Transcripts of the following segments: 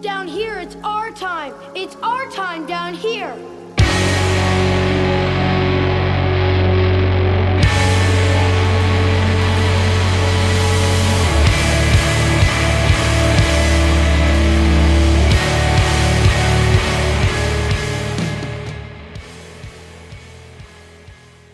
Down here, it's our time. It's our time down here.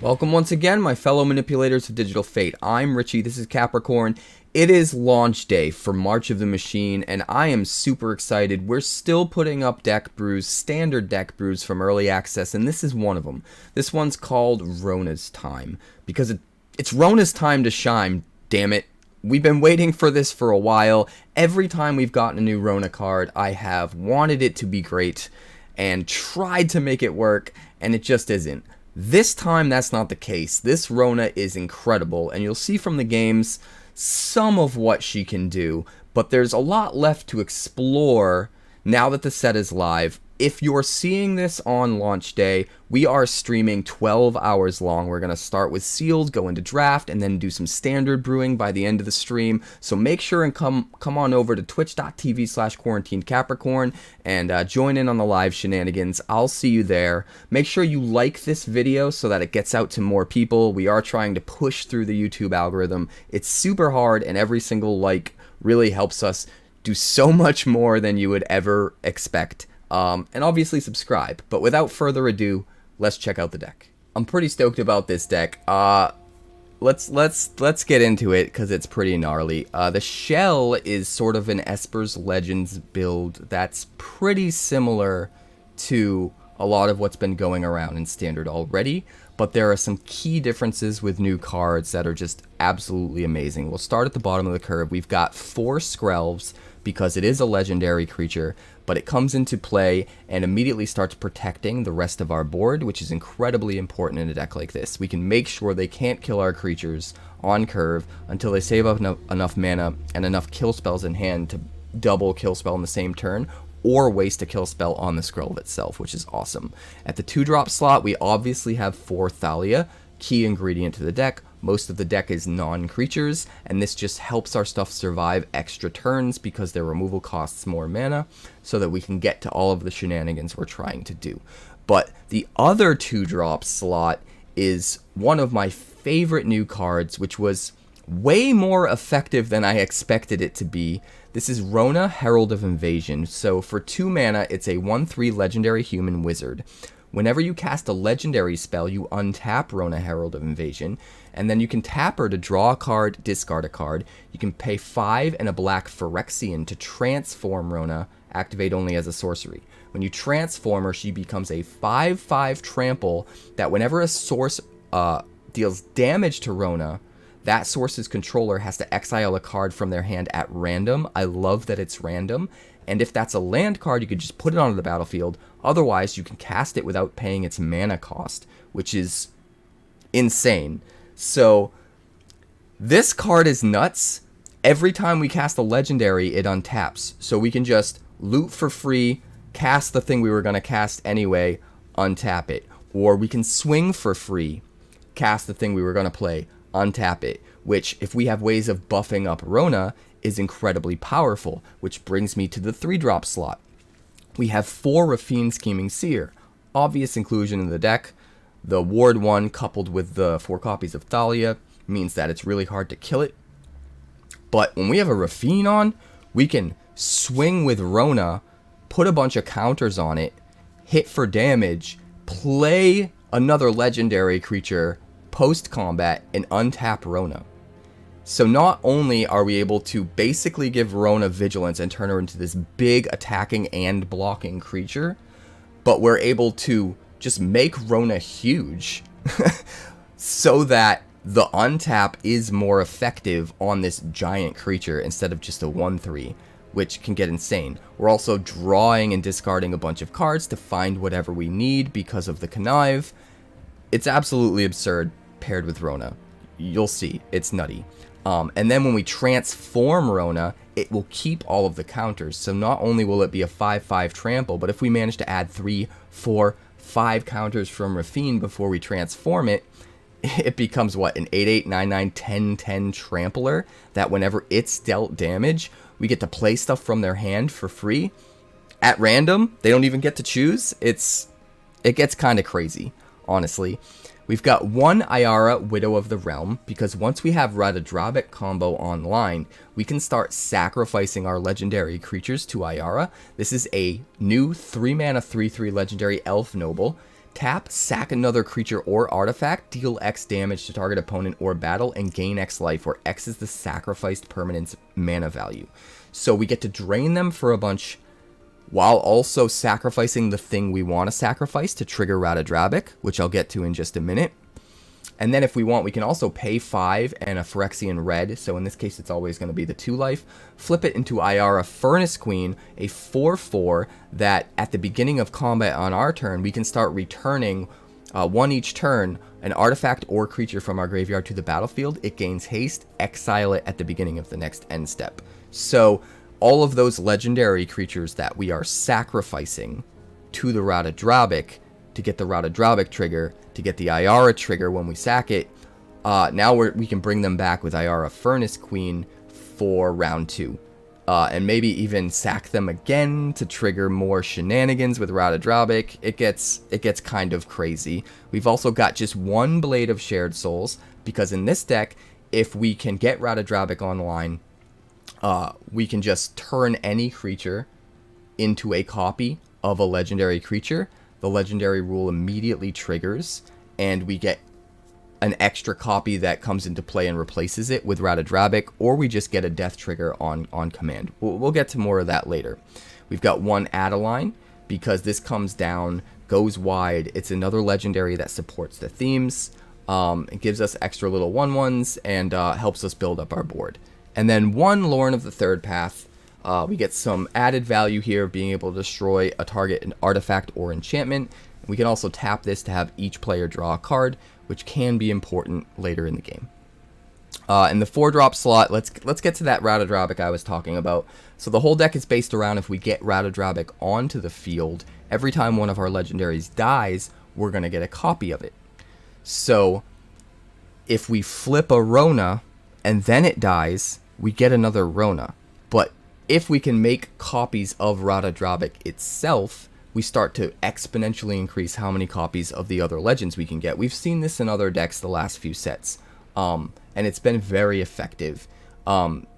Welcome once again, my fellow manipulators of Digital Fate. I'm Richie, this is Capricorn. It is launch day for March of the Machine, and I am super excited. We're still putting up deck brews, standard deck brews from early access, and this is one of them. This one's called RONA'S Time, because it's RONA'S time to shine, damn it. We've been waiting for this for a while. Every time we've gotten a new RONA card, I have wanted it to be great and tried to make it work, and it just isn't. This time, that's not the case. This RONA is incredible, and you'll see from the games some of what she can do, but there's a lot left to explore now that the set is live. If you're seeing this on launch day, we are streaming 12 hours long. We're going to start with sealed, go into draft, and then do some standard brewing by the end of the stream. So make sure and come on over to twitch.tv/quarantinecapricorn and join in on the live shenanigans. I'll see you there. Make sure you like this video so that it gets out to more people. We are trying to push through the YouTube algorithm. It's super hard, and every single like really helps us do so much more than you would ever expect. And obviously subscribe, but without further ado, let's check out the deck. I'm pretty stoked about this deck. Let's get into it because it's pretty gnarly. The shell is sort of an Esper's Legends build that's pretty similar to a lot of what's been going around in Standard already, but there are some key differences with new cards that are just absolutely amazing. We'll start at the bottom of the curve. We've got 4 Skrelvs because it is a legendary creature, but it comes into play and immediately starts protecting the rest of our board, which is incredibly important in a deck like this. We can make sure they can't kill our creatures on curve until they save up enough mana and enough kill spells in hand to double kill spell in the same turn, or waste a kill spell on the Skrelv itself, which is awesome. At the 2-drop slot, we obviously have 4 Thalia, key ingredient to the deck. Most of the deck is non-creatures, and this just helps our stuff survive extra turns because their removal costs more mana, so that we can get to all of the shenanigans we're trying to do. But the other 2-drop slot is one of my favorite new cards, which was way more effective than I expected it to be. This is Rona, Herald of Invasion. So for 2 mana, it's a 1/3 legendary human wizard. Whenever you cast a legendary spell, you untap Rona, Herald of Invasion, and then you can tap her to draw a card, discard a card. You can pay 5 and a black Phyrexian to transform Rona, activate only as a sorcery. When you transform her, she becomes a 5/5 trample that whenever a source deals damage to Rona, that source's controller has to exile a card from their hand at random. I love that it's random. And if that's a land card, you could just put it onto the battlefield. Otherwise, you can cast it without paying its mana cost, which is insane. So, this card is nuts. Every time we cast a legendary, it untaps. So we can just loot for free, cast the thing we were going to cast anyway, untap it. Or we can swing for free, cast the thing we were going to play, untap it. Which, if we have ways of buffing up Rona, is incredibly powerful, which brings me to the 3-drop slot. We have 4 Raffine Scheming Seer, obvious inclusion in the deck. The Ward 1 coupled with the 4 copies of Thalia means that it's really hard to kill it. But when we have a Raffine on, we can swing with Rona, put a bunch of counters on it, hit for damage, play another legendary creature post-combat, and untap Rona. So not only are we able to basically give Rona vigilance and turn her into this big attacking and blocking creature, but we're able to just make Rona huge so that the untap is more effective on this giant creature instead of just a 1/3, which can get insane. We're also drawing and discarding a bunch of cards to find whatever we need because of the connive. It's absolutely absurd paired with Rona. You'll see, it's nutty. And then when we transform Rona, it will keep all of the counters. So not only will it be a 5/5 trample, but if we manage to add 3, 4, 5 counters from Raffine before we transform it, it becomes what, an 8/8, 9/9, 10/10 trampler that whenever it's dealt damage, we get to play stuff from their hand for free. at random. They don't even get to choose. It gets kind of crazy, honestly. We've got one Ayara, Widow of the Realm, because once we have Ratadrabik combo online, we can start sacrificing our legendary creatures to Ayara. This is a new 3-mana 3/3 legendary elf noble. Tap, sack another creature or artifact, deal X damage to target opponent or battle, and gain X life, where X is the sacrificed permanent's mana value. So we get to drain them for a bunch, while also sacrificing the thing we want to sacrifice to trigger Ratadrabik, which I'll get to in just a minute. And then if we want, we can also pay 5 and a Phyrexian red, so in this case it's always going to be the 2 life. Flip it into Ayara Furnace Queen, a 4/4 that at the beginning of combat on our turn, we can start returning one each turn, an artifact or creature from our graveyard to the battlefield. It gains haste, exile it at the beginning of the next end step. So all of those legendary creatures that we are sacrificing to the Ratadrabik to get the Ratadrabik trigger, to get the Ayara trigger when we sack it, now we can bring them back with Ayara Furnace Queen for round 2. And maybe even sack them again to trigger more shenanigans with Ratadrabik. It gets kind of crazy. We've also got just one Blade of Shared Souls, because in this deck, if we can get Ratadrabik online, we can just turn any creature into a copy of a legendary creature. The legendary rule immediately triggers, and we get an extra copy that comes into play and replaces it with Ratadrabik, or we just get a death trigger on command. We'll get to more of that later. We've got one Adeline, because this comes down, goes wide. It's another legendary that supports the themes. It gives us extra little 1/1s and helps us build up our board. And then one Loran of the Third Path. We get some added value here, being able to destroy a target, an artifact, or enchantment. We can also tap this to have each player draw a card, which can be important later in the game. In the 4-drop slot, let's get to that Ratadrabik I was talking about. So the whole deck is based around, if we get Ratadrabik onto the field, every time one of our legendaries dies, we're going to get a copy of it. So if we flip a Rona and then it dies, we get another Rona. But if we can make copies of Ratadrabik itself, we start to exponentially increase how many copies of the other legends we can get. We've seen this in other decks the last few sets, and it's been very effective.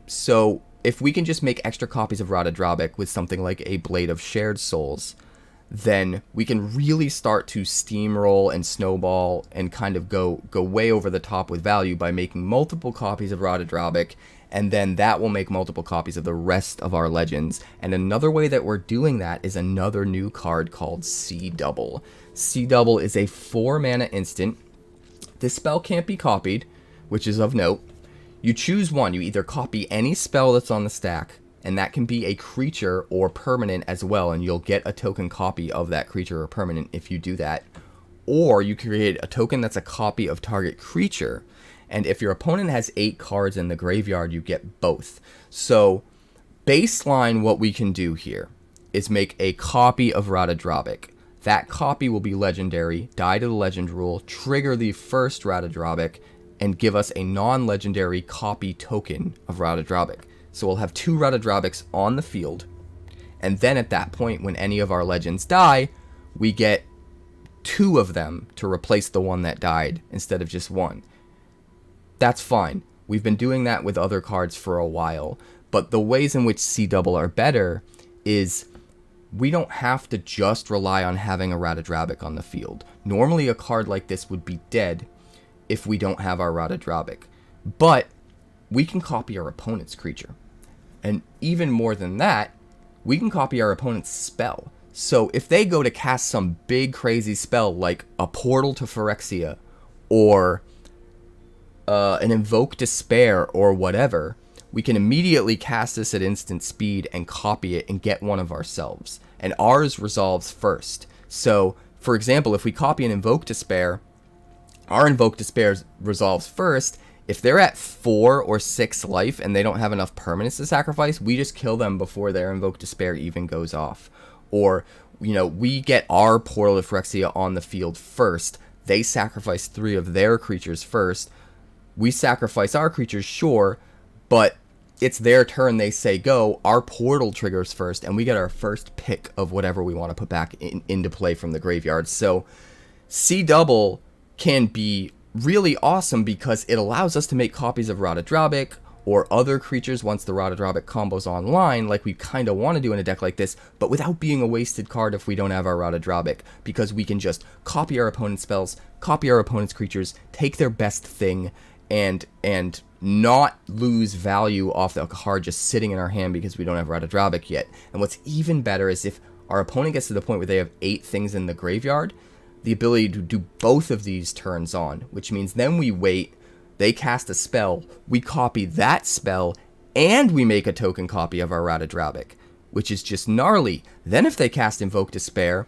So if we can just make extra copies of Ratadrabik with something like a Blade of Shared Souls, then we can really start to steamroll and snowball and kind of go way over the top with value by making multiple copies of Ratadrabik, and then that will make multiple copies of the rest of our legends. And another way that we're doing that is another new card called C Double. C Double is a 4-mana instant. This spell can't be copied, which is of note. You choose one. You either copy any spell that's on the stack, and that can be a creature or permanent as well, and you'll get a token copy of that creature or permanent if you do that. Or you create a token that's a copy of target creature, and if your opponent has 8 cards in the graveyard, you get both. So baseline, what we can do here is make a copy of Ratadrabik. That copy will be legendary, die to the legend rule, trigger the first Ratadrabik, and give us a non-legendary copy token of Ratadrabik. So we'll have 2 Ratadrabiks on the field, and then at that point, when any of our legends die, we get 2 of them to replace the one that died instead of just 1. That's fine. We've been doing that with other cards for a while, but the ways in which C Double are better is we don't have to just rely on having a Ratadrabik on the field. Normally a card like this would be dead if we don't have our Ratadrabik, but we can copy our opponent's creature. And even more than that, we can copy our opponent's spell. So if they go to cast some big crazy spell like a Portal to Phyrexia, or an Invoke Despair, or whatever, we can immediately cast this at instant speed and copy it and get one of ourselves. And ours resolves first. So, for example, if we copy an Invoke Despair, our Invoke Despair resolves first. If they're at 4 or 6 life and they don't have enough permanents to sacrifice, we just kill them before their Invoke Despair even goes off. Or, you know, we get our Portal to Phyrexia on the field first. They sacrifice 3 of their creatures first. We sacrifice our creatures, sure, but it's their turn, they say go, our portal triggers first, and we get our first pick of whatever we want to put back into play from the graveyard. So C double can be really awesome because it allows us to make copies of Ratadrabik or other creatures once the Ratadrabik combo's online, like we kind of want to do in a deck like this, but without being a wasted card if we don't have our Ratadrabik, because we can just copy our opponent's spells, copy our opponent's creatures, take their best thing, and not lose value off the card just sitting in our hand because we don't have Ratadrabik yet. And what's even better is if our opponent gets to the point where they have 8 things in the graveyard, the ability to do both of these turns on, which means then we wait, they cast a spell, we copy that spell, and we make a token copy of our Ratadrabik, which is just gnarly. Then if they cast Invoke Despair,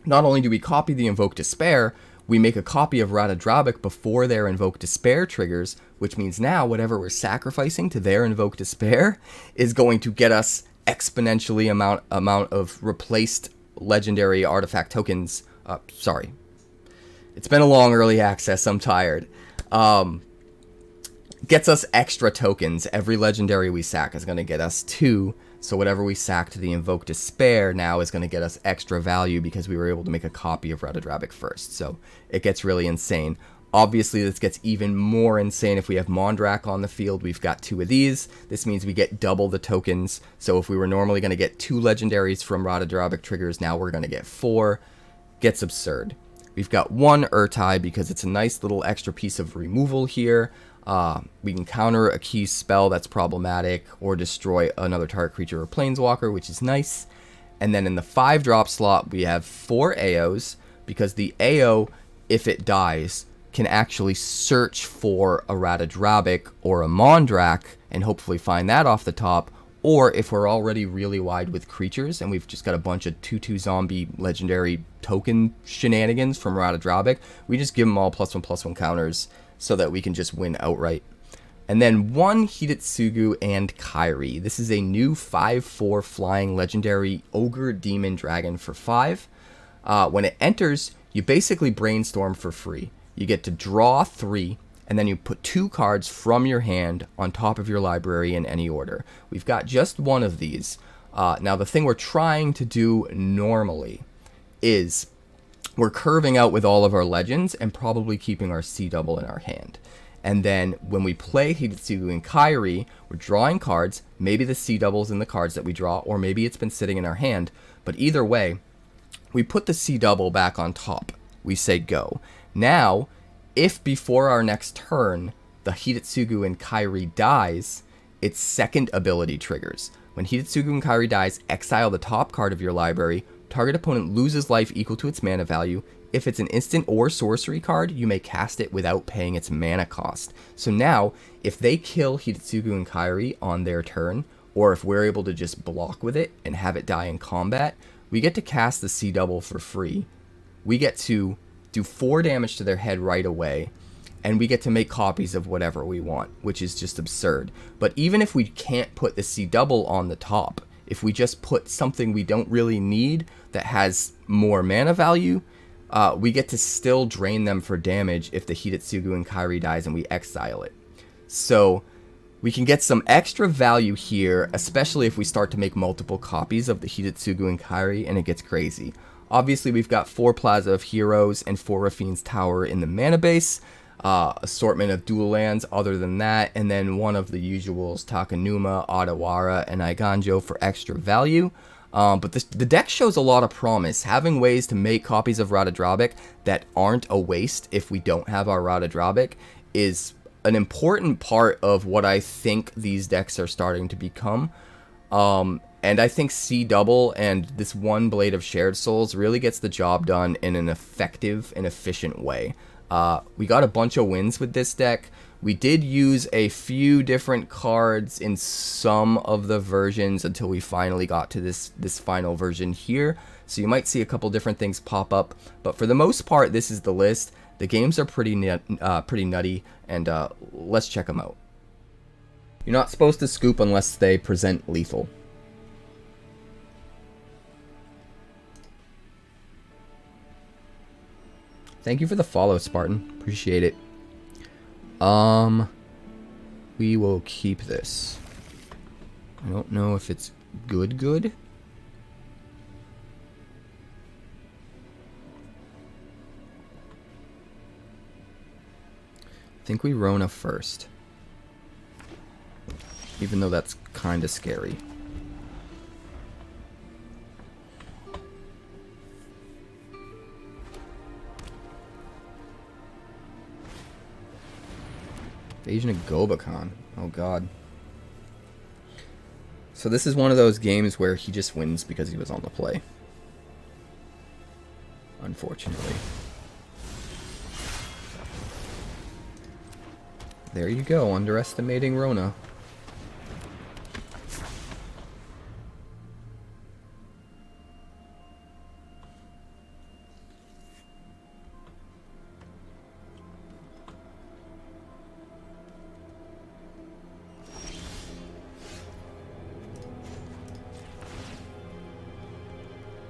not only do we copy the Invoke Despair, we make a copy of Ratadrabik before their Invoke Despair triggers, which means now whatever we're sacrificing to their Invoke Despair is going to get us exponentially amount of replaced legendary artifact tokens. Sorry. It's been a long early access, I'm tired. Gets us extra tokens. Every legendary we sack is going to get us 2. So whatever we sack to the Invoke Despair now is going to get us extra value because we were able to make a copy of Ratadrabik first. So it gets really insane. Obviously, this gets even more insane if we have Mondrak on the field. We've got 2 of these. This means we get double the tokens. So if we were normally going to get 2 legendaries from Ratadrabik triggers, now we're going to get 4. Gets absurd. We've got 1 Ertai because it's a nice little extra piece of removal here. We can counter a key spell that's problematic or destroy another target creature or planeswalker, which is nice. And then in the 5-drop slot, we have 4 AOs because the AO, if it dies, can actually search for a Ratadrabik or a Mondrak and hopefully find that off the top. Or if we're already really wide with creatures and we've just got a bunch of 2/2 zombie legendary token shenanigans from Ratadrabik, we just give them all +1/+1 counters so that we can just win outright. And then 1 Hidetsugu and Kairi. This is a new 5/4 flying legendary ogre demon dragon for 5. When it enters, you basically brainstorm for free. You get to draw 3, and then you put 2 cards from your hand on top of your library in any order. We've got just 1 of these. Now the thing we're trying to do normally is we're curving out with all of our legends and probably keeping our C double in our hand. And then when we play Hidetsugu and Kairi, we're drawing cards. Maybe the C double's in the cards that we draw, or maybe it's been sitting in our hand. But either way, we put the C double back on top. We say go. Now, if before our next turn, the Hidetsugu and Kairi dies, its second ability triggers. When Hidetsugu and Kairi dies, exile the top card of your library. Target opponent loses life equal to its mana value. If it's an instant or sorcery card, you may cast it without paying its mana cost. So now, if they kill Hidetsugu and Kairi on their turn, or if we're able to just block with it and have it die in combat, we get to cast the C double for free. We get to do 4 damage to their head right away, and we get to make copies of whatever we want, which is just absurd. But even if we can't put the C double on the top, if we just put something we don't really need that has more mana value, we get to still drain them for damage if the Hidetsugu and Kairi dies and we exile it. So we can get some extra value here, especially if we start to make multiple copies of the Hidetsugu and Kairi, and it gets crazy. Obviously, we've got 4 Plaza of Heroes and 4 Raffine's Tower in the mana base. Assortment of dual lands other than that, and then one of the usuals, Takenuma, Otawara, and Eiganjo for extra value. But the deck shows a lot of promise. Having ways to make copies of Ratadrabik that aren't a waste if we don't have our Ratadrabik is an important part of what I think these decks are starting to become. And I think C double and this 1 Blade of Shared Souls really gets the job done in an effective and efficient way. We got a bunch of wins with this deck. We did use a few different cards in some of the versions until we finally got to this final version here. So you might see a couple different things pop up, but for the most part, this is the list. The games are pretty nutty, and let's check them out. You're not supposed to scoop unless they present lethal. Thank you for the follow, Spartan. Appreciate it. We will keep this. I don't know if it's good. I think we Rona first. Even though that's kind of scary. Invasion of Gobakhan. Oh god. So this is one of those games where he just wins because he was on the play. Unfortunately. There you go, underestimating Rona.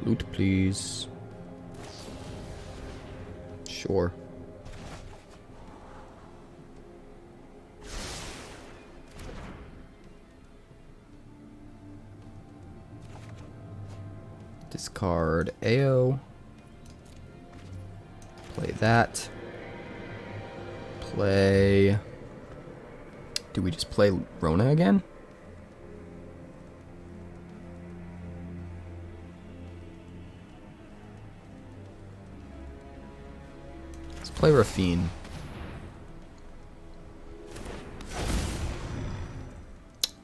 Loot, please. Sure. Discard AO. Play that. Play... Do we just play Rona again? Let's play Raffine.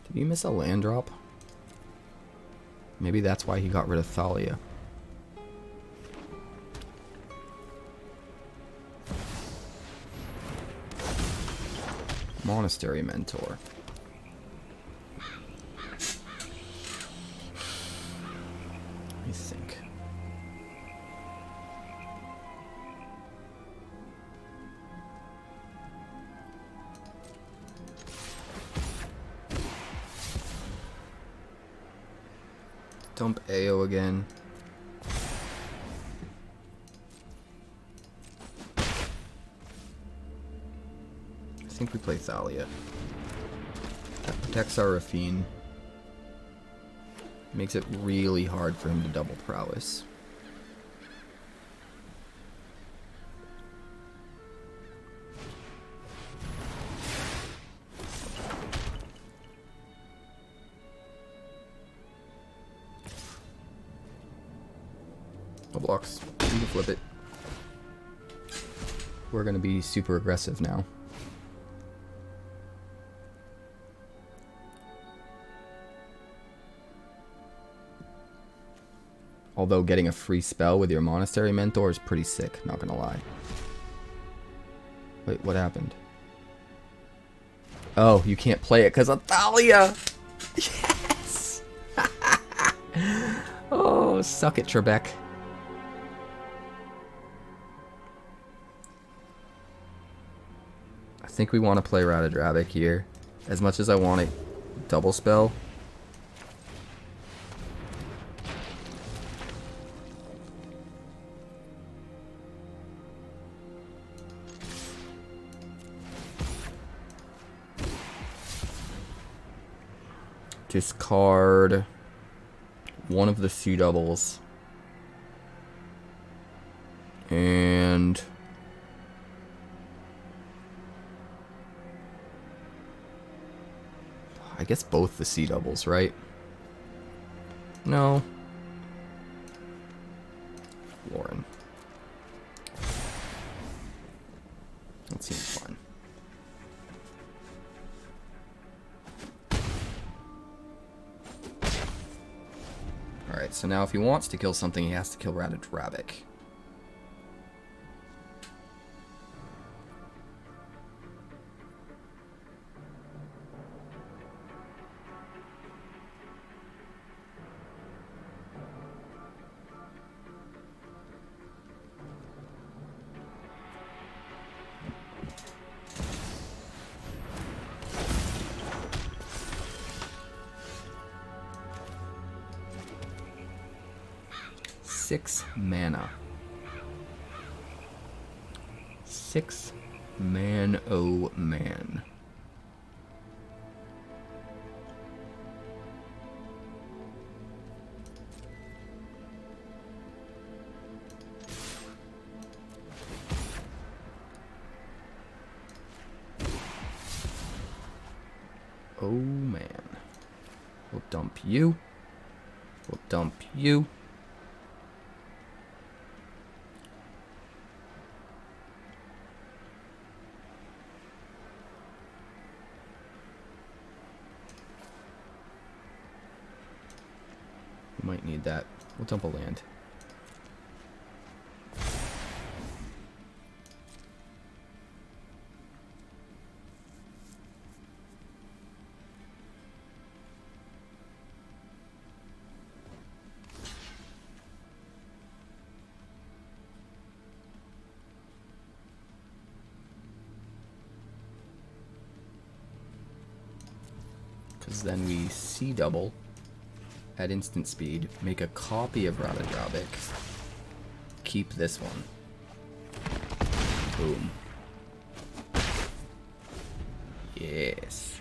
Did he miss a land drop? Maybe that's why he got rid of Thalia. Monastery Mentor. I think. Dump AO again. I think we play Thalia. That protects our Raffine. Makes it really hard for him to double prowess. No blocks. You can flip it. We're gonna be super aggressive now. Although getting a free spell with your Monastery Mentor is pretty sick, not gonna lie. Wait, what happened? Oh, you can't play it because of Thalia! Yes! Oh, suck it, Trebek. I think we want to play Ratadrabik here. As much as I want it double spell. Discard one of the C doubles. And I guess both the C doubles, right? No. Loran. That seems fun. Alright, so now if he wants to kill something, he has to kill Ratadrabik. Six mana. 6 man, oh man. dump you. We'll dump you. We might need that. We'll dump a land. Because then we C-double at instant speed, make a copy of Ratadrabik, keep this one. Boom. Yes.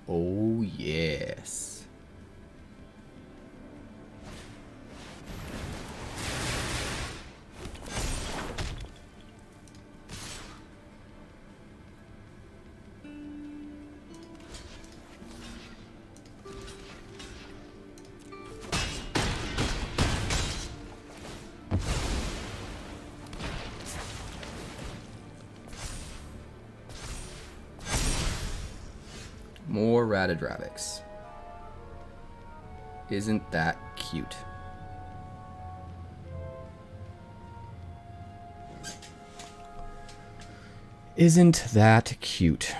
Oh, yes. More Ratadrabiks. Isn't that cute? Isn't that cute?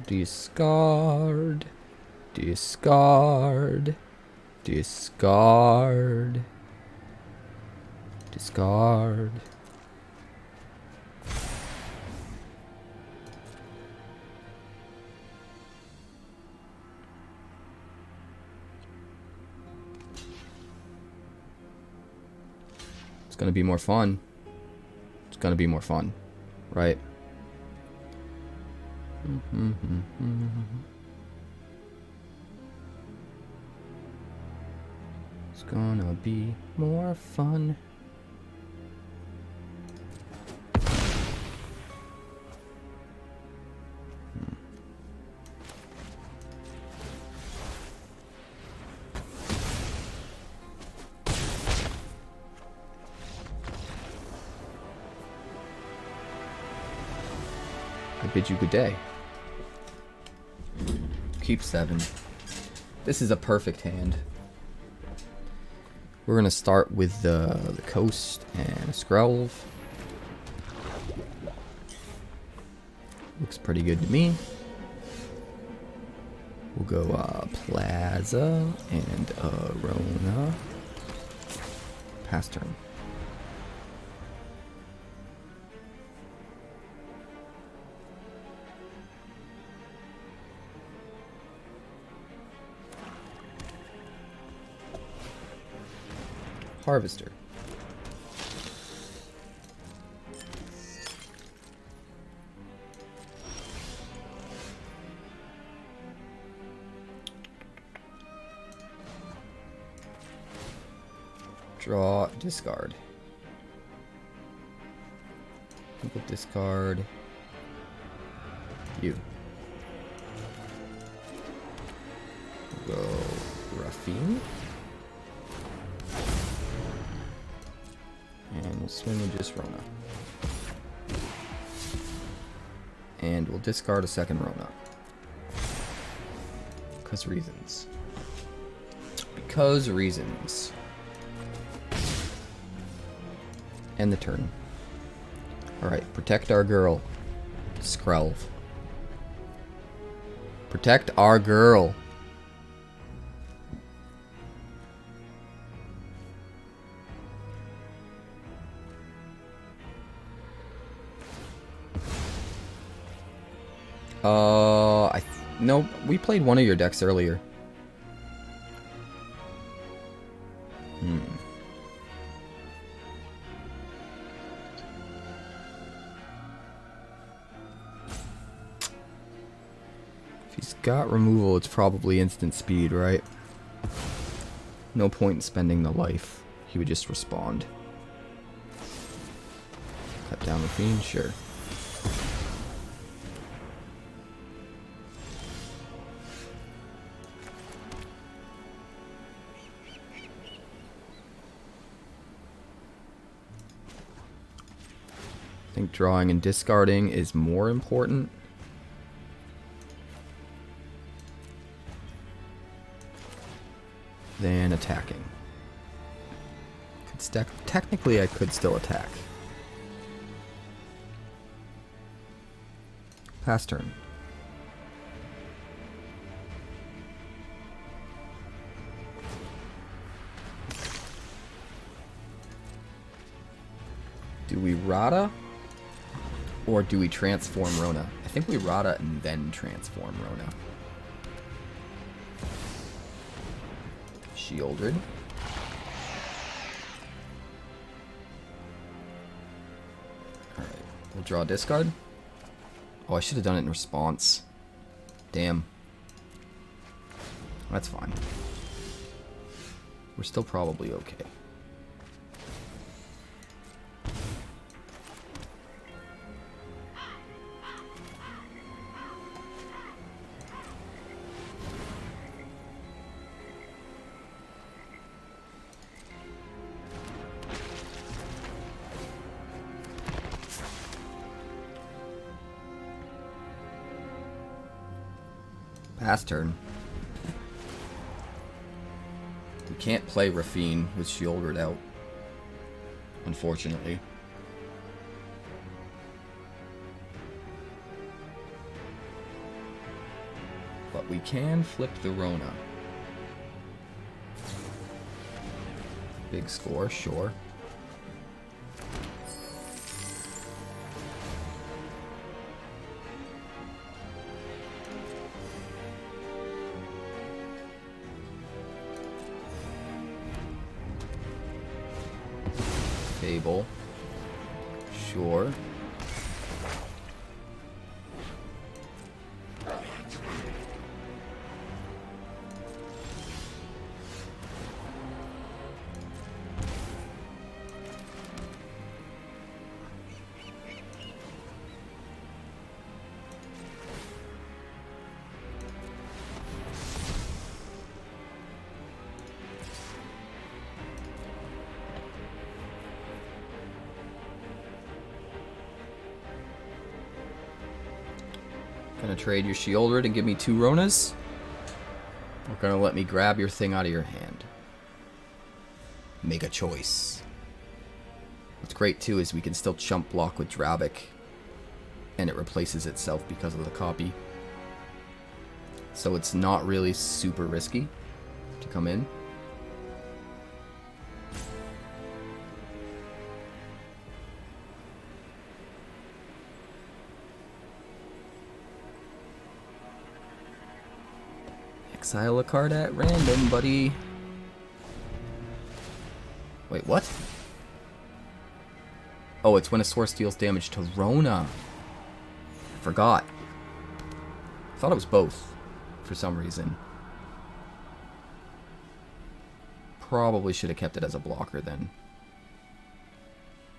Discard, discard, discard, discard. It's gonna be more fun. It's gonna be more fun, right? It's gonna be more fun. I bid you good day. Keep 7. This is a perfect hand. We're gonna start with the coast and a Skrelv. Looks pretty good to me. We'll go Plaza and Rona. Pass turn. Harvester. Draw, discard. We'll discard you. We'll go Raffine. And we'll swing with just Rona. And we'll discard a second Rona. Because reasons. Because reasons. End the turn. Alright, protect our girl. Skrelv. Protect our girl. No, we played one of your decks earlier. If he's got removal, it's probably instant speed, right? No point in spending the life. He would just respond. Cut down the fiend, sure. I think drawing and discarding is more important. Than attacking. Technically, I could still attack. Pass turn. Do we Rata? Or do we transform Rona? I think we Rata and then transform Rona. Shieldred. Alright, we'll draw a discard. Oh, I should have done it in response. Damn. That's fine. We're still probably okay. Pass turn. We can't play Raffine with Shieldred out, unfortunately. But we can flip the Rona. Big score, sure. Table. Sure. Gonna trade your Shieldred and give me 2 Ronas? Or gonna let me grab your thing out of your hand? Make a choice. What's great too is we can still chump block with Drabik, and it replaces itself because of the copy. So it's not really super risky to come in. Exile a card at random, buddy. Wait, what? Oh, it's when a source deals damage to Rona. I forgot. I thought it was both, for some reason. Probably should have kept it as a blocker then.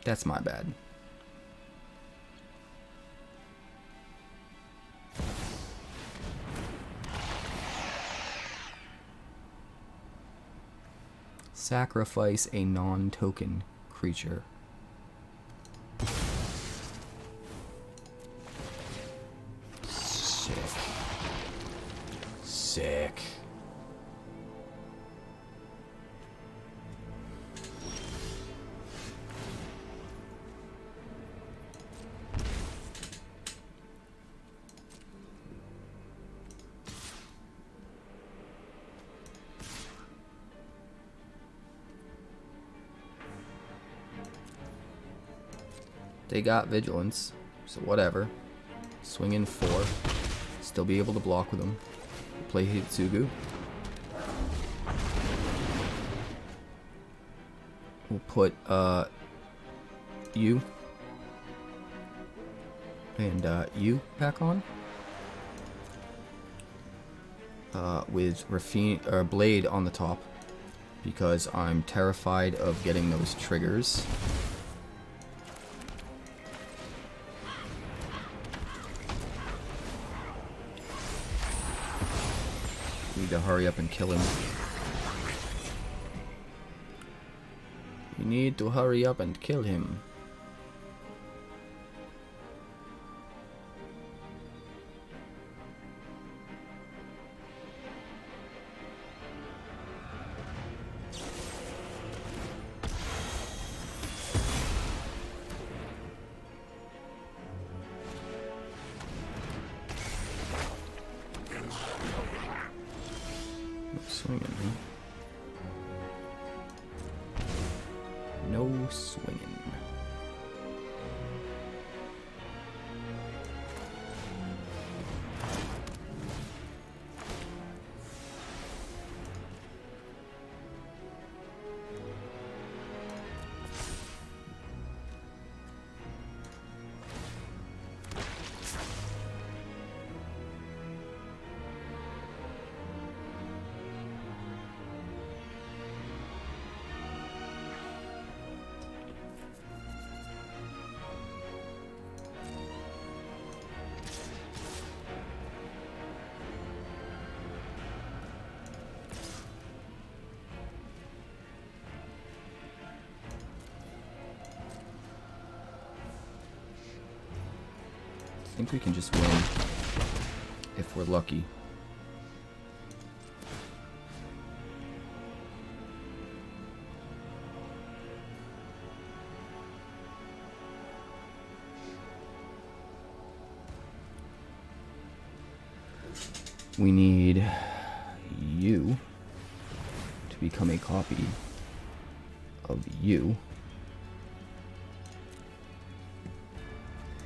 That's my bad. Sacrifice a non-token creature. Sick. Sick. They got Vigilance, so whatever. Swing in 4. It's still be able to block with him. Play Hidetsugu. We'll put you and you back on. With Raffine or Blade on the top, because I'm terrified of getting those triggers. Need to hurry up and kill him. We need to hurry up and kill him. Swinging. No swinging. I think we can just win if we're lucky. We need you to become a copy of you.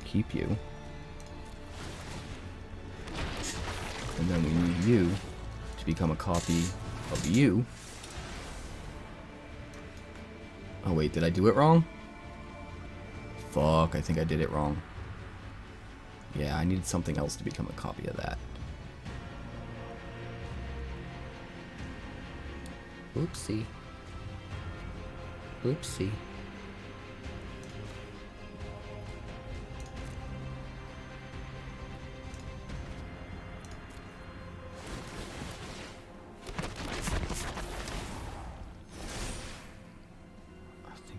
Keep you. And then we need you to become a copy of you. Oh wait, did I do it wrong? Fuck, I think I did it wrong. Yeah, I needed something else to become a copy of that. Oopsie. Oopsie.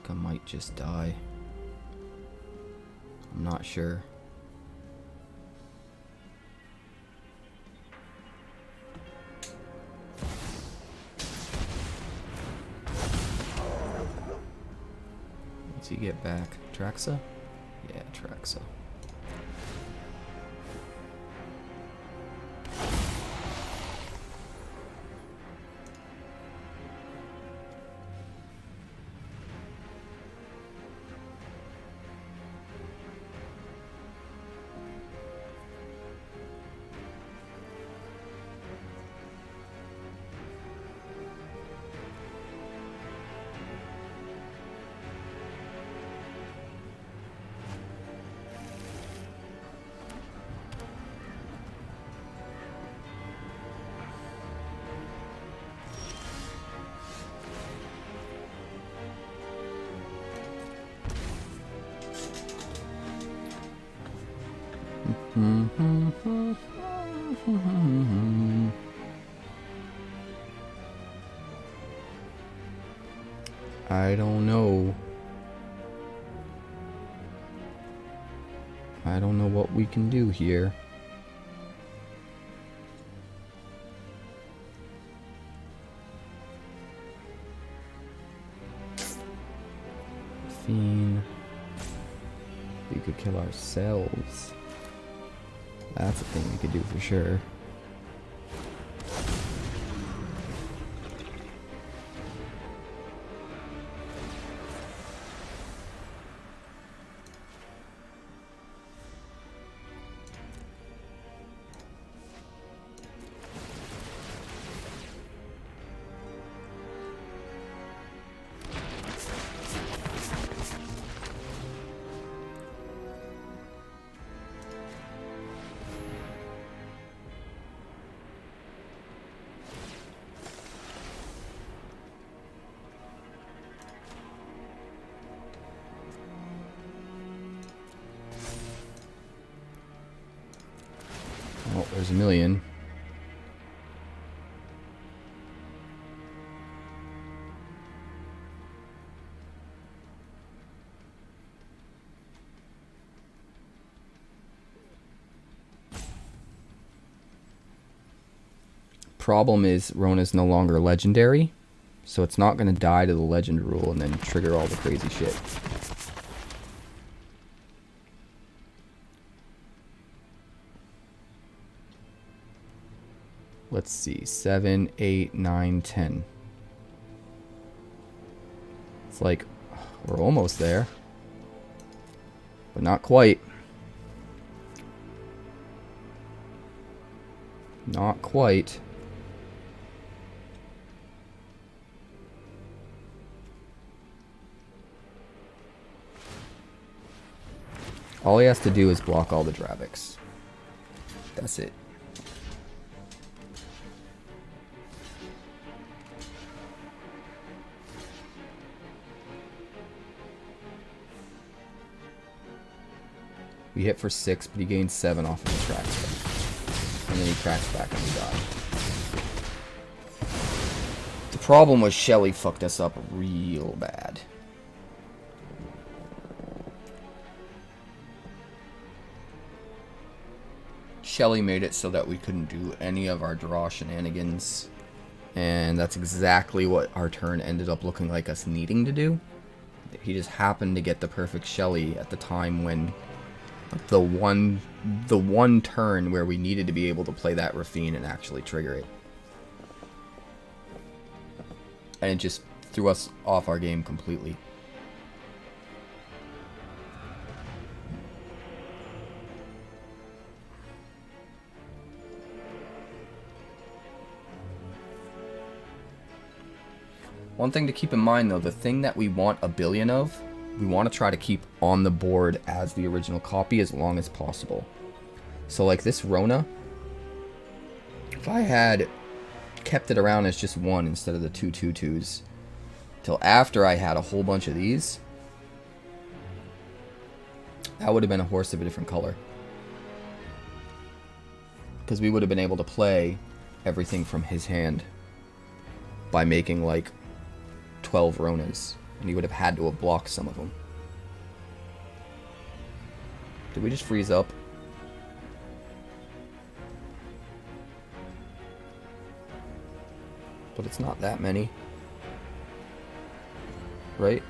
I might just die. I'm not sure. What's he get back? Traxa? Yeah, Traxa. I don't know. I don't know what we can do here. Raffine. We could kill ourselves. That's a thing we could do for sure. There's a million. Problem is Rona's no longer legendary, so it's not going to die to the legend rule and then trigger all the crazy shit. Let's see, 7, 8, 9, 10. It's like, we're almost there, but not quite. Not quite. All he has to do is block all the Drabiks. That's it. We hit for 6, but he gains 7 off of the tracks. And then he cracks back and we die. The problem was Shelly fucked us up real bad. Shelly made it so that we couldn't do any of our draw shenanigans. And that's exactly what our turn ended up looking like us needing to do. He just happened to get the perfect Shelly at the time when the one turn where we needed to be able to play that Raffine and actually trigger it. And it just threw us off our game completely. One thing to keep in mind though, the thing that we want a billion of, we want to try to keep on the board as the original copy as long as possible. So like this Rona, if I had kept it around as just one instead of the 2 2/2s till after I had a whole bunch of these, that would have been a horse of a different color. Because we would have been able to play everything from his hand by making like 12 Ronas, and he would have had to have blocked some of them. Did we just freeze up? But it's not that many. Right?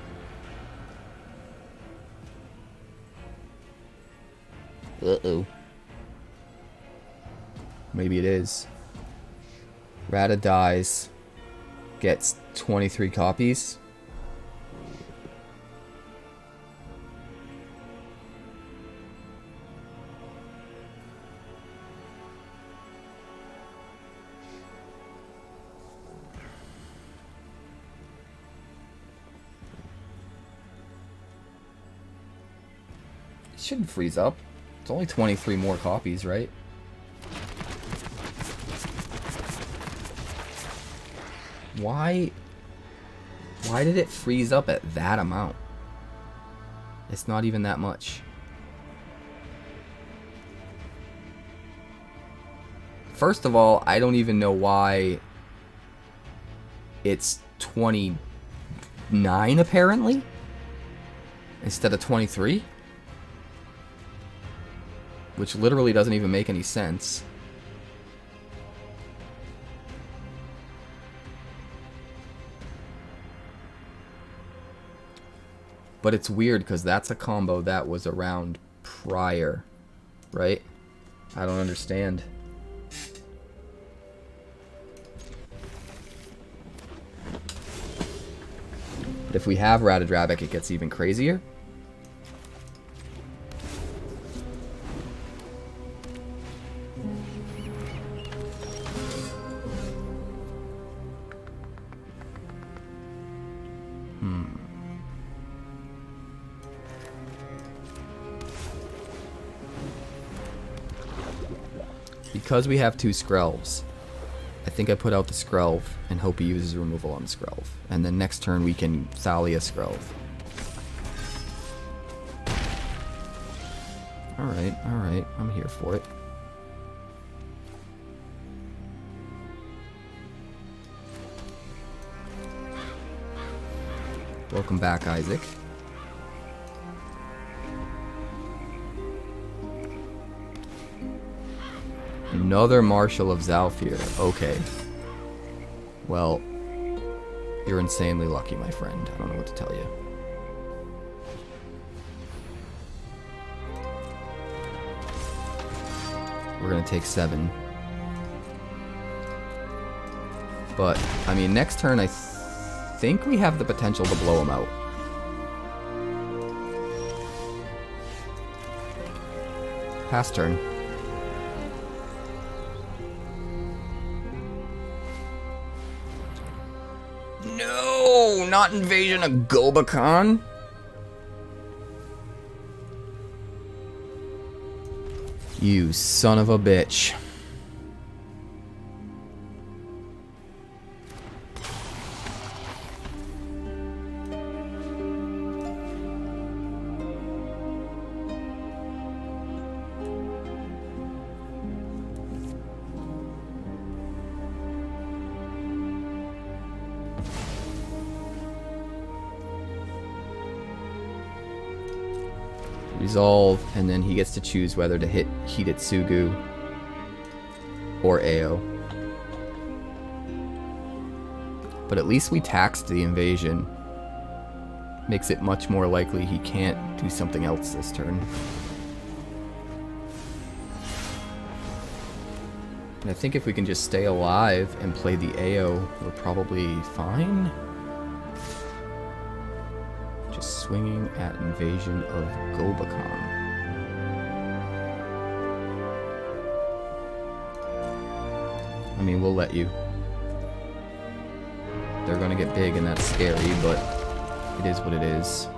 Uh-oh. Maybe it is. Rata dies. Gets 23 copies. It shouldn't freeze up. It's only 23 more copies, right? Why did it freeze up at that amount? It's not even that much. First of all, I don't even know why it's 29 apparently instead of 23, which literally doesn't even make any sense. But it's weird because that's a combo that was around prior, right? I don't understand. But if we have Ratadrabik, it gets even crazier. Because we have 2 Skrelvs, I think I put out the Skrelv and hope he uses removal on the Skrelv. And then next turn we can Thalia Skrelv. Alright, I'm here for it. Welcome back, Isaac. Another Marshal of Zhalfir. Okay. Well, you're insanely lucky, my friend. I don't know what to tell you. We're gonna take 7. But, I mean, next turn I think we have the potential to blow him out. Pass turn. No! Not Invasion of Gobakhan? You son of a bitch. Resolve, and then he gets to choose whether to hit Hidetsugu or AO. But at least we taxed the invasion. Makes it much more likely he can't do something else this turn. And I think if we can just stay alive and play the AO, we're probably fine. Swinging at Invasion of Gobakhan. I mean, we'll let you. They're gonna get big and that's scary, but it is what it is.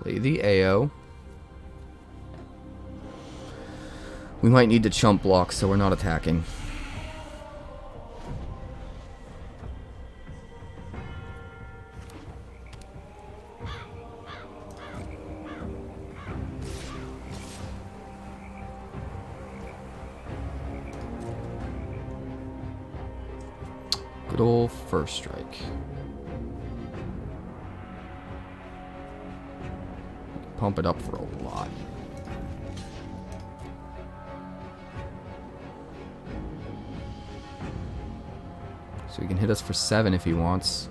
Play the AO. We might need to chump block, so we're not attacking. Good old first strike. Pump it up for a lot. So he can hit us for 7 if he wants.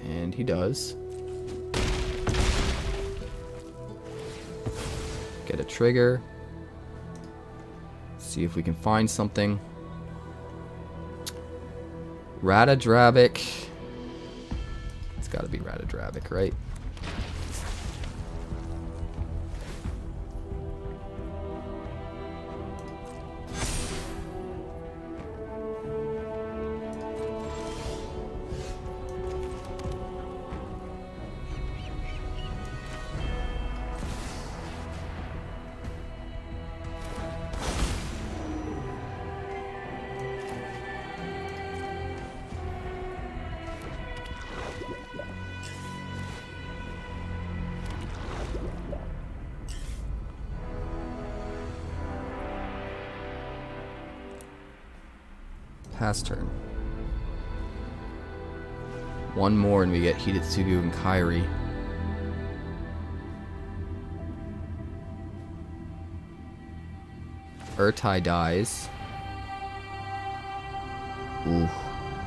And he does. Get a trigger. See if we can find something. Ratadrabik. It's gotta be Ratadrabik, right? Pass turn. One more and we get Hidetsugu and Kairi. Ertai dies. Ooh.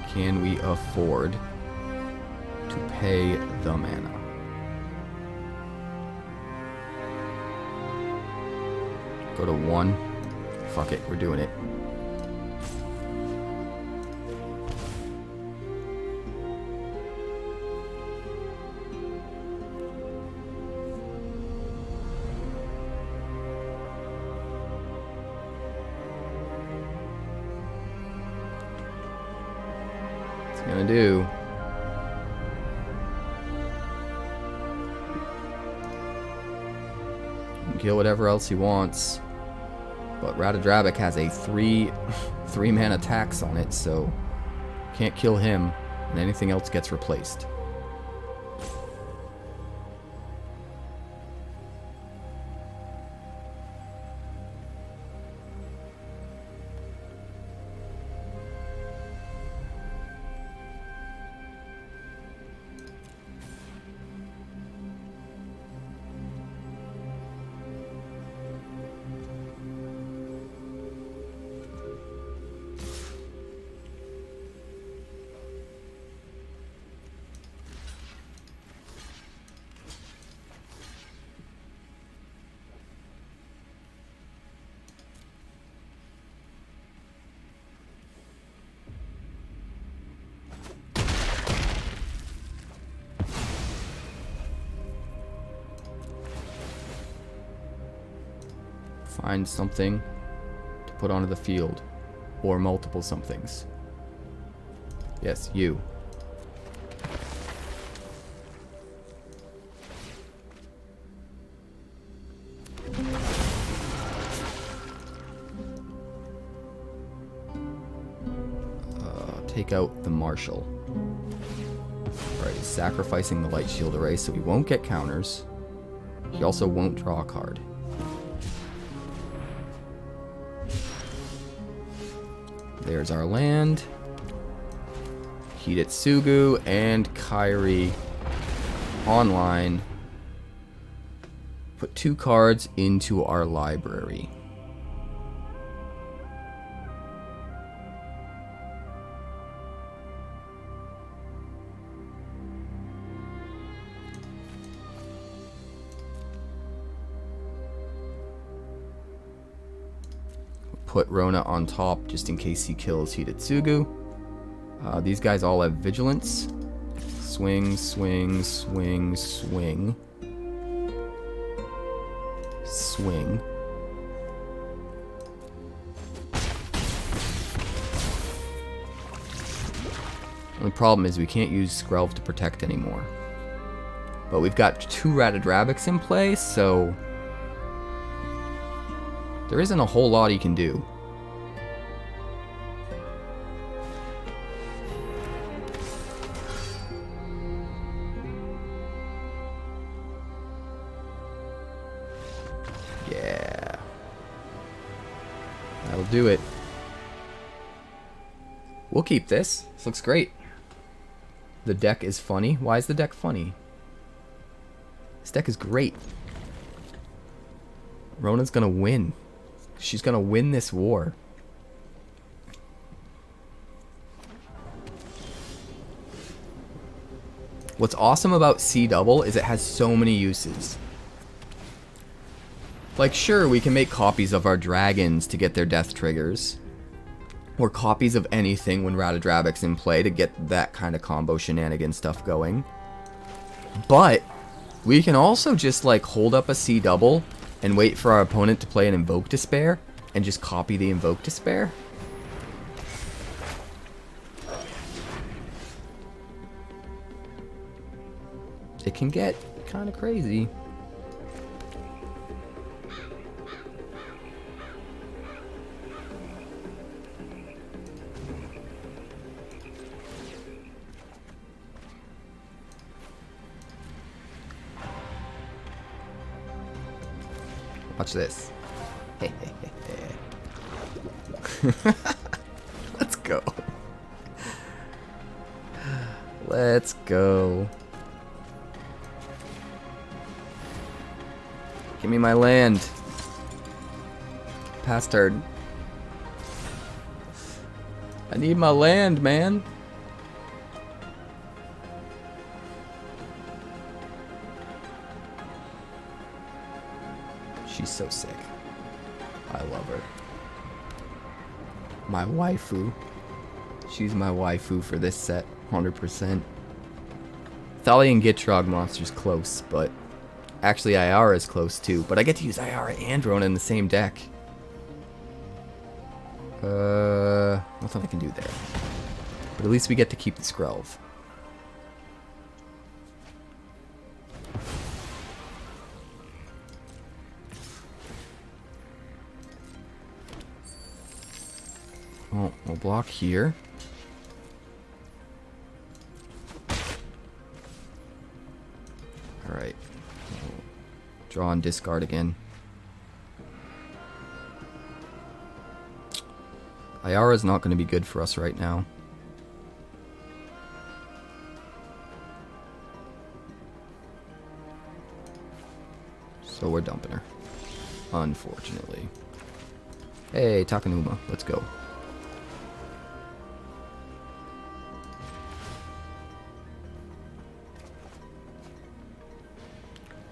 Can we afford to pay the mana? Go to 1. Fuck it, we're doing it. gonna do? He can kill whatever else he wants. But Ratadrabik has a 3-mana tax on it, so can't kill him, and anything else gets replaced. Find something to put onto the field, or multiple somethings. Yes, you. Take out the Marshal. Alright, he's sacrificing the Light Shield Array, so he won't get counters. He also won't draw a card. There's our land. Hidetsugu and Kairi online. Put 2 cards into our library. Put Rona on top just in case he kills Hidetsugu. These guys all have vigilance. Swing, swing, swing, swing. Swing. The problem is we can't use Skrelv to protect anymore. But we've got 2 Ratadrabiks in play, so there isn't a whole lot he can do. Yeah. That'll do it. We'll keep this. This looks great. The deck is funny. Why is the deck funny? This deck is great. Rona's gonna win. She's gonna win this war. What's awesome about C double is it has so many uses. Like, sure, we can make copies of our dragons to get their death triggers. Or copies of anything when Ratadrabik's in play to get that kind of combo shenanigan stuff going. But we can also just, like, hold up a C double and wait for our opponent to play an Invoke Despair, and just copy the Invoke Despair. It can get kind of crazy. Watch this. Let's go. Let's go. Give me my land. Pass turn. I need my land, man. She's so sick. I love her. My waifu. She's my waifu for this set, 100%. Thalia and Gitrog monster's close, but actually Ayara is close too. But I get to use Ayara and Rona in the same deck. Nothing I can do there. But at least we get to keep the Skrelv. Oh, we'll block here. Alright. Draw and discard again. Ayara's not going to be good for us right now. So we're dumping her. Unfortunately. Hey, Takanuma, let's go.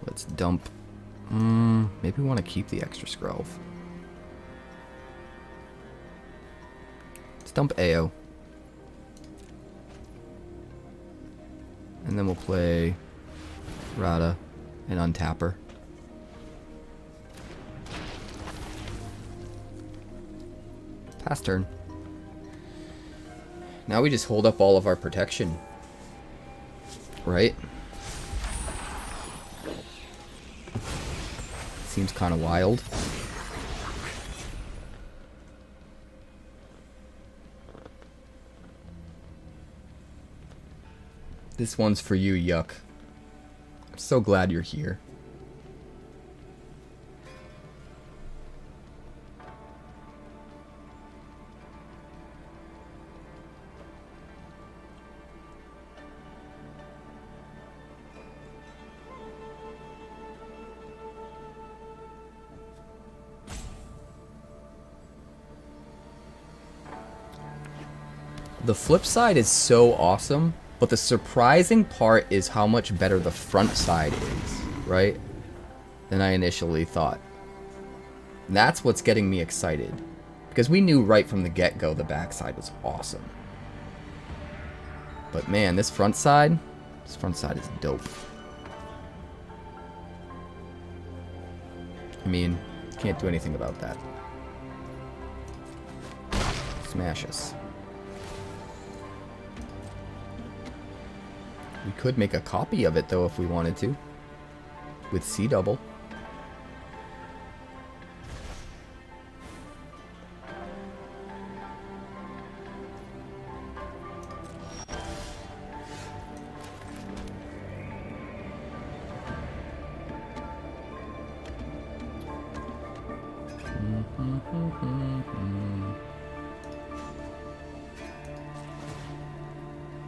Let's dump. Maybe we want to keep the extra Skrelv. Let's dump AO. And then we'll play Rata and untap her. Pass turn. Now we just hold up all of our protection. Right? Seems kind of wild. This one's for you, Yuck. I'm so glad you're here. The flip side is so awesome, but the surprising part is how much better the front side is, right? Than I initially thought. And that's what's getting me excited. Because we knew right from the get-go the backside was awesome. But man, this front side is dope. I mean, can't do anything about that. Smash us. We could make a copy of it, though, if we wanted to. With C double.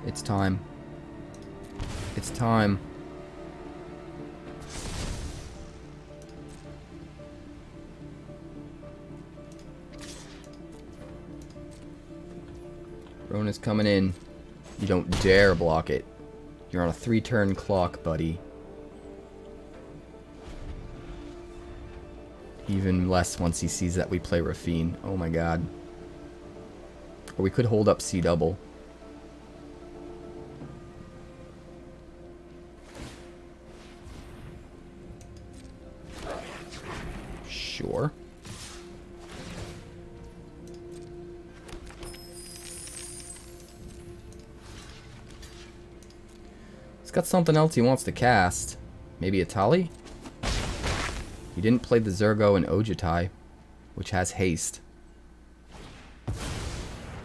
It's time. It's time. Rona's coming in. You don't dare block it. You're on a 3-turn clock, buddy. Even less once he sees that we play Raffine. Oh my god. Or we could hold up C double. Sure. He's got something else he wants to cast. Maybe a Tali? He didn't play the Zergo and Ojutai, which has haste.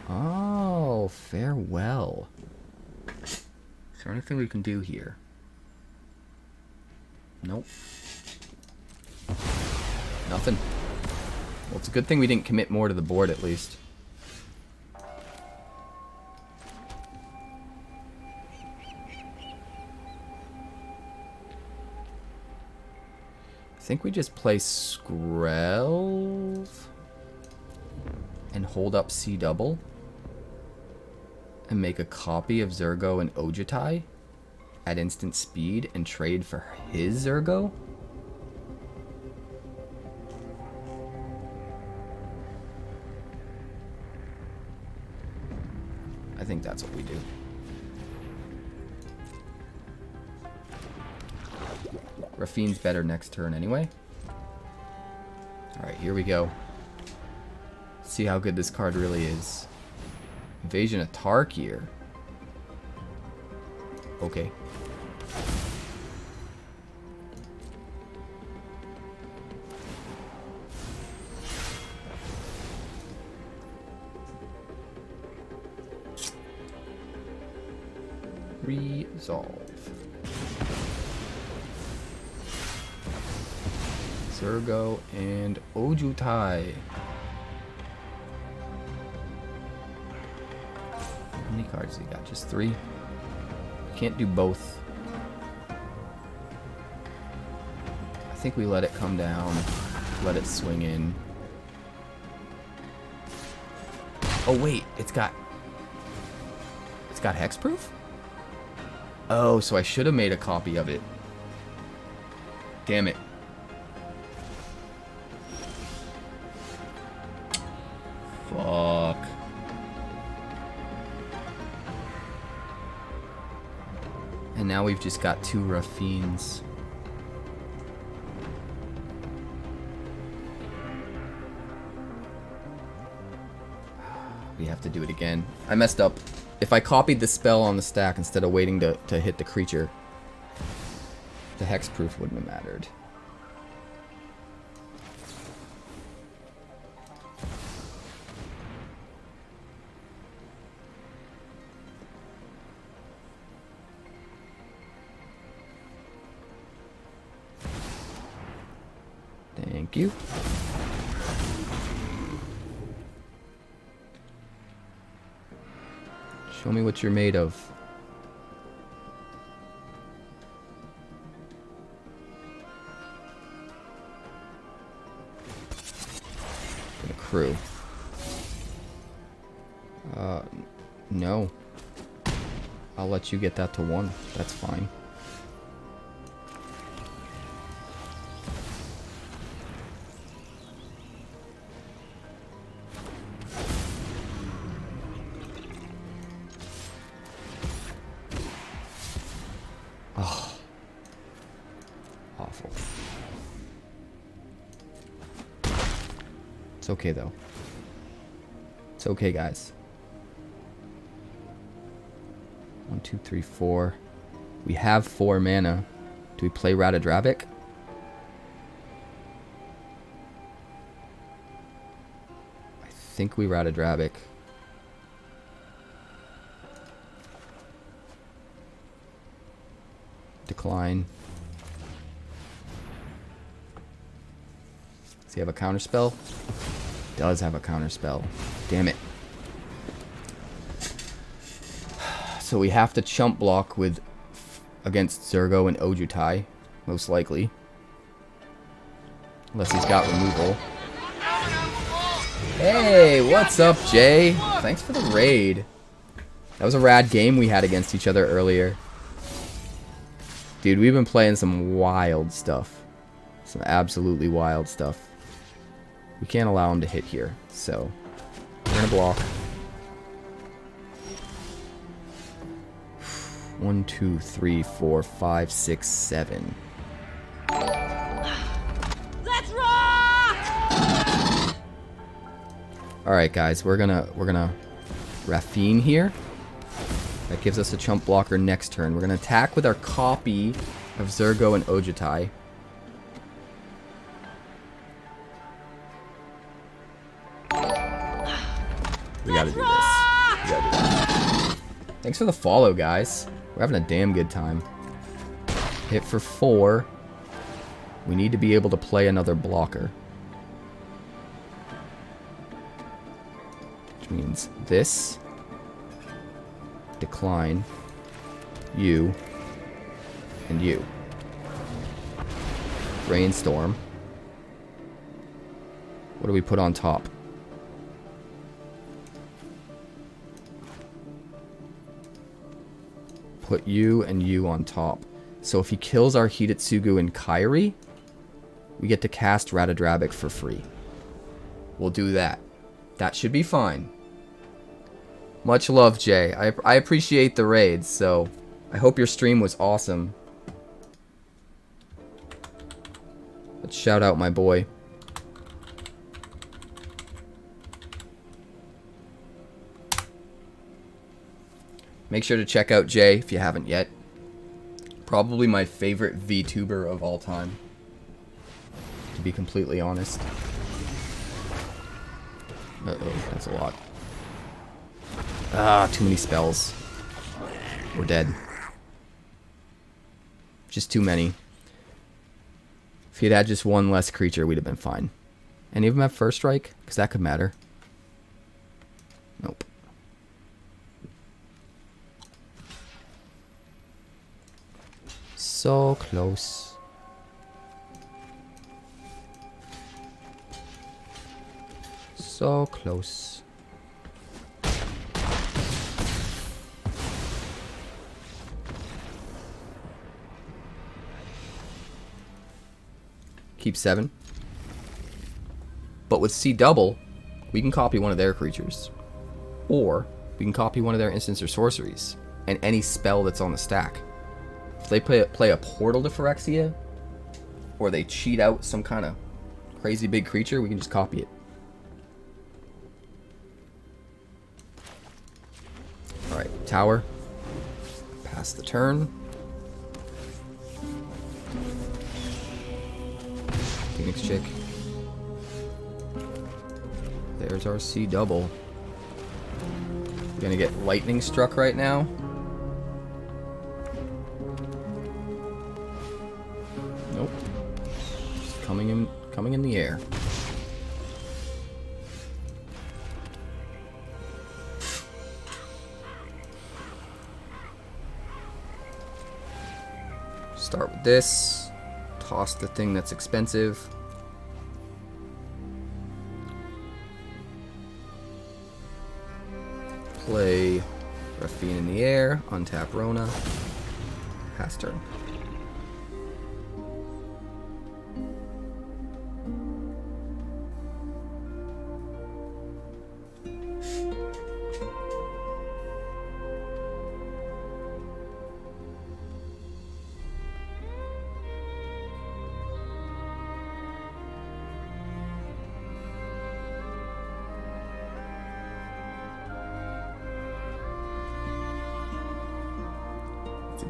Oh, farewell. Is there anything we can do here? Nope. Nothing. Well, it's a good thing we didn't commit more to the board, at least. I think we just play Skrelv and hold up C double and make a copy of Zergo and Ojutai at instant speed and trade for his Zergo. I think that's what we do. Raffine's better next turn anyway. Alright, here we go. See how good this card really is. Invasion of Tarkir. Okay. Resolve. Zergo and Ojutai. How many cards do you got? Just 3? Can't do both. I think we let it come down. Let it swing in. Oh wait, it's got hexproof? Oh, so I should have made a copy of it. Damn it. Fuck. And now we've just got 2 Raffines. We have to do it again. I messed up. If I copied the spell on the stack instead of waiting to hit the creature, the hexproof wouldn't have mattered. Thank you. Show me what you're made of. The crew. No. I'll let you get that to 1. That's fine. It's okay, though. It's okay, guys. 1, 2, 3, 4. We have 4 mana. Do we play Ratadrabik? I think we Ratadrabik. Decline. Does he have a counterspell? Does have a counterspell. Damn it. So we have to chump block with against Zergo and Ojutai, most likely. Unless he's got removal. Hey, what's up, Jay? Thanks for the raid. That was a rad game we had against each other earlier. Dude, we've been playing some wild stuff. Some absolutely wild stuff. We can't allow him to hit here, so we're gonna block. 1, 2, 3, 4, 5, 6, 7. Let's rock! All right, guys, we're gonna Raffine here. That gives us a chump blocker next turn. We're gonna attack with our copy of Zergo and Ojutai. We gotta do this. We gotta do this. Thanks for the follow, guys. We're having a damn good time. Hit for 4. We need to be able to play another blocker. Which means this. Decline. You. And you. Rainstorm. What do we put on top? Put you and you on top. So if he kills our Hidetsugu and Kairi, we get to cast Ratadrabik for free. We'll do that. That should be fine. Much love, Jay. I appreciate the raids, so I hope your stream was awesome. Let's shout out my boy. Make sure to check out Jay if you haven't yet. Probably my favorite VTuber of all time, to be completely honest. Uh-oh, that's a lot. Ah, too many spells. We're dead. Just too many. If he'd had just one less creature, we'd have been fine. Any of them have first strike? Because that could matter. Nope. So close. So close. Keep 7. But with C double, we can copy one of their creatures. Or we can copy one of their instants or sorceries. And any spell that's on the stack. If they play a Portal to Phyrexia, or they cheat out some kind of crazy big creature, we can just copy it. Alright, tower. Pass the turn. Phoenix Chick. There's our C double. We're gonna get lightning struck right now. Nope. Just coming in the air. Start with this. Toss the thing that's expensive. Play Raffine in the air. Untap Rona. Pass turn.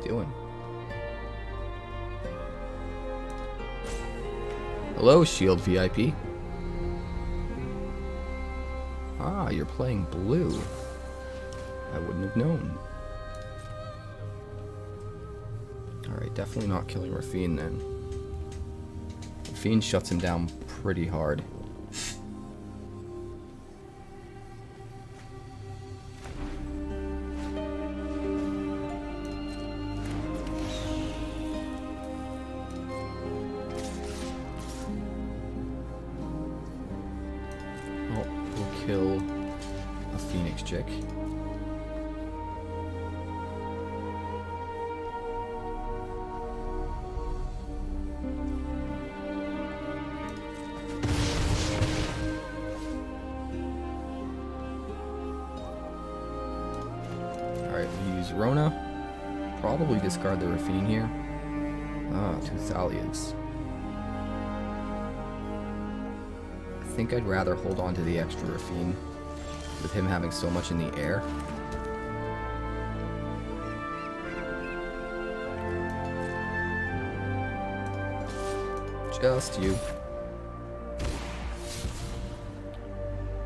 Doing? Hello, Shield VIP. Ah, you're playing blue. I wouldn't have known. Alright, definitely not killing Raffine then. Raffine shuts him down pretty hard. Kill a Phoenix Chick. Alright, we use Rona. Probably discard the Raffine here. Ah, 2 Thalias. I think I'd rather hold on to the extra Raffine with him having so much in the air. Just you.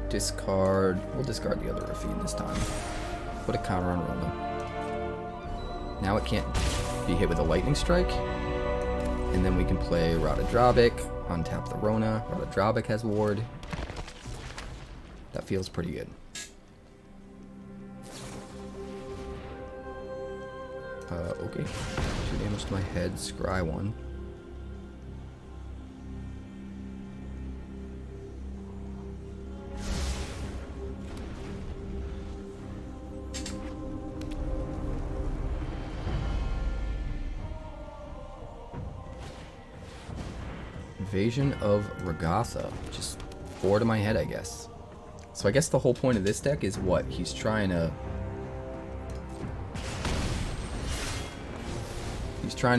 Discard. We'll discard the other Raffine this time. Put a counter on Rona. Now it can't be hit with a lightning strike. And then we can play Ratadrabik. Untap the Rona. Ratadrabik has ward. That feels pretty good. Okay. 2 damage to my head. Scry 1. Invasion of Ragatha. Just 4 to my head, I guess. So I guess the whole point of this deck is what? He's trying to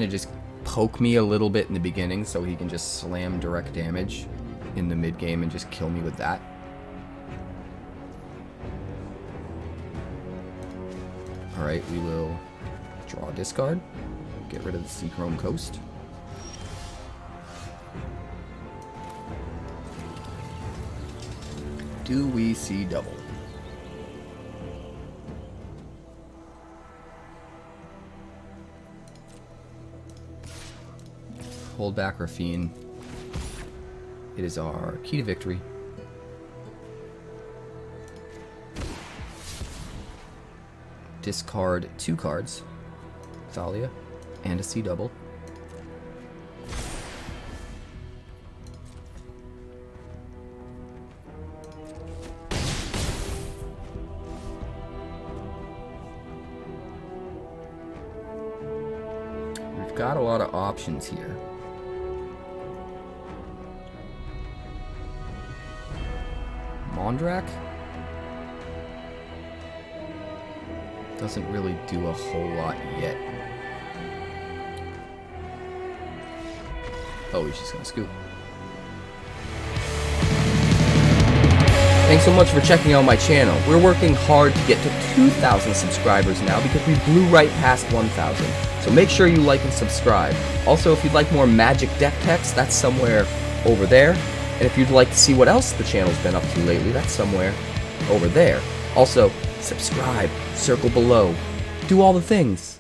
just poke me a little bit in the beginning so he can just slam direct damage in the mid game and just kill me with that. Alright, we will draw a discard. Get rid of the Seachrome Coast. Do we see double? Hold back Raffine. It is our key to victory. Discard 2 cards. Thalia and a C double. We've got a lot of options here. Mondrak doesn't really do a whole lot yet. Oh, he's just gonna scoop. Thanks so much for checking out my channel. We're working hard to get to 2,000 subscribers now because we blew right past 1,000. So make sure you like and subscribe. Also, if you'd like more Magic deck text, that's somewhere over there. And if you'd like to see what else the channel's been up to lately, that's somewhere over there. Also, subscribe, circle below, do all the things.